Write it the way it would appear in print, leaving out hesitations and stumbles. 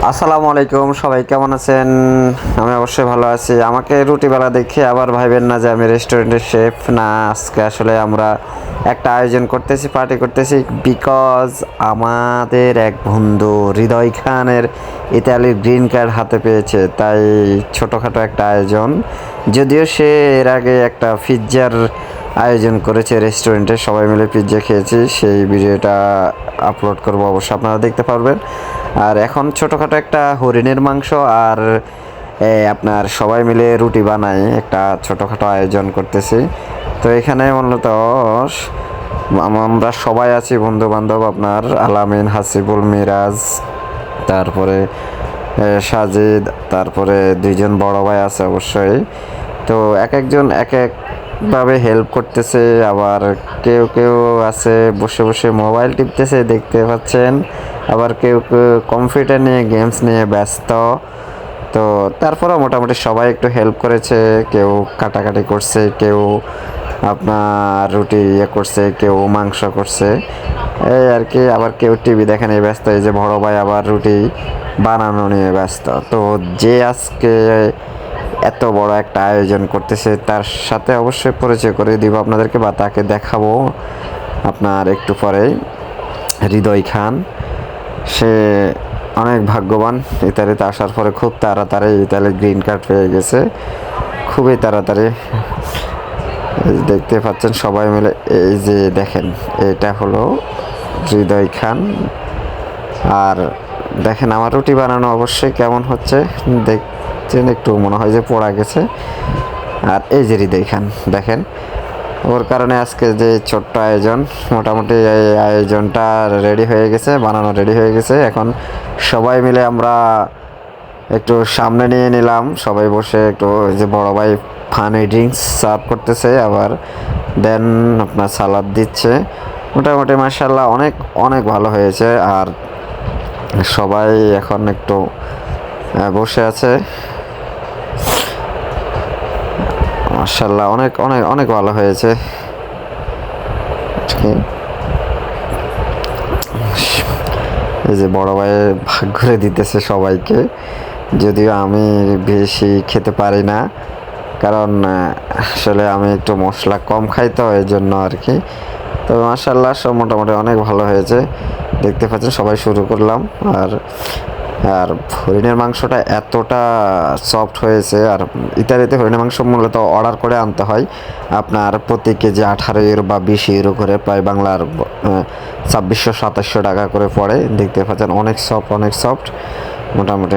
আসসালামু আলাইকুম, সবাই কেমন আছেন? আমি অবশ্যই ভালো আছি। আমাকে রুটিবেলা দেখে আবার ভাইবেন না যে আমি রেস্টুরেন্টের শেফ না। আজকে আসলে আমরা একটা আয়োজন করতেছি, পার্টি করতেছি, বিকজ আমাদের এক বন্ধু হৃদয় খানের ইতালির গ্রিন কার্ড হাতে পেয়েছে, তাই ছোটোখাটো একটা আয়োজন। যদিও সে এর আগে একটা পিৎজার আয়োজন করেছে রেস্টুরেন্টে, সবাই মিলে পিৎজা খেয়েছি, সেই ভিডিওটা আপলোড করবো, অবশ্যই আপনারা দেখতে পারবেন। আর এখন ছোটোখাটো একটা হরিণের মাংস আর আপনার সবাই মিলে রুটি বানাই একটা ছোটোখাটো আয়োজন করতেছি। তো এখানে মূলত আমরা সবাই আছি, বন্ধু বান্ধব, আপনার আলামিন, হাসিবুল, মিরাজ, তারপরে সাজিদ, তারপরে দুইজন বড় ভাই আছে অবশ্যই। তো এক একজন এক একভাবে হেল্প করতেছে, আবার কেউ কেউ আছে বসে বসে মোবাইল টিপতেছে, দেখতে পাচ্ছেন। আবার কেউ কেউ কম্পিউটার নিয়ে গেমস নিয়ে ব্যস্ত। তো তারপরেও মোটামুটি সবাই একটু হেল্প করেছে, কেউ কাটাকাটি করছে, কেউ আপনার রুটি করছে, কেউ মাংস করছে, এই আর কি। আবার কেউ টিভি দেখা নিয়ে ব্যস্ত, এই যে বড় ভাই আবার রুটি বানানো নিয়ে ব্যস্ত। তো যে আজকে এত বড় একটা আয়োজন করতেছে তার সাথে অবশ্যই পরিচয় করে দিব আপনাদেরকে, বা তাকে দেখাবো আপনার একটু পরেই। হৃদয় খান, সে অনেক ভাগ্যবান, ইতালিতে আসার পরে খুব তাড়াতাড়ি ইতালির গ্রিন কার্ড পেয়ে গেছে, খুবই তাড়াতাড়ি। দেখতে পাচ্ছেন সবাই মিলে, এই যে দেখেন, এটা হলো হৃদয় খান। আর দেখেন আমার রুটি বানানো অবশ্যই কেমন হচ্ছে দেখছেন, একটু মনে হয় যে পোড়া গেছে। আর এই যে হৃদয় খান দেখেন, ওর কারণে আজকে যে ছোট্ট আয়োজন, মোটামুটি এই আয়োজনটা রেডি হয়ে গেছে, বানানো রেডি হয়ে গেছে। এখন সবাই মিলে আমরা একটু সামনে নিয়ে নিলাম, সবাই বসে একটু, যে বড় ভাই ফানি ড্রিঙ্কস সার্ভ করতেছে, আবার দেন আপনার সালাদ দিচ্ছে। মোটামুটি মাশাআল্লাহ অনেক অনেক ভালো হয়েছে। আর সবাই এখন একটু বসে আছে, মাশাআল্লাহ অনেক অনেক অনেক ভালো হয়েছে। এই যে বড় ভাই ভাগ করে দিতেছে সবাইকে, যদিও আমি বেশি খেতে পারি না, কারণ আসলে আমি একটু মশলা কম খাই, তো এই জন্য আর কি। তো মাশাআল্লাহ সব মোটামুটি অনেক ভালো হয়েছে, দেখতে পাচ্ছেন সবাই শুরু করলাম। আর আর হরিণের মাংসটা এতটা সফট হয়েছে। আর ইতালিতে হরিণের মাংস মূলত অর্ডার করে আনতে হয়, আপনার প্রতি কেজি 18 ইউরো বা 20 ইউরো করে, প্রায় বাংলার 2600-2700 টাকা করে পড়ে। দেখতে পাচ্ছেন অনেক সফট, অনেক সফট মোটামুটি।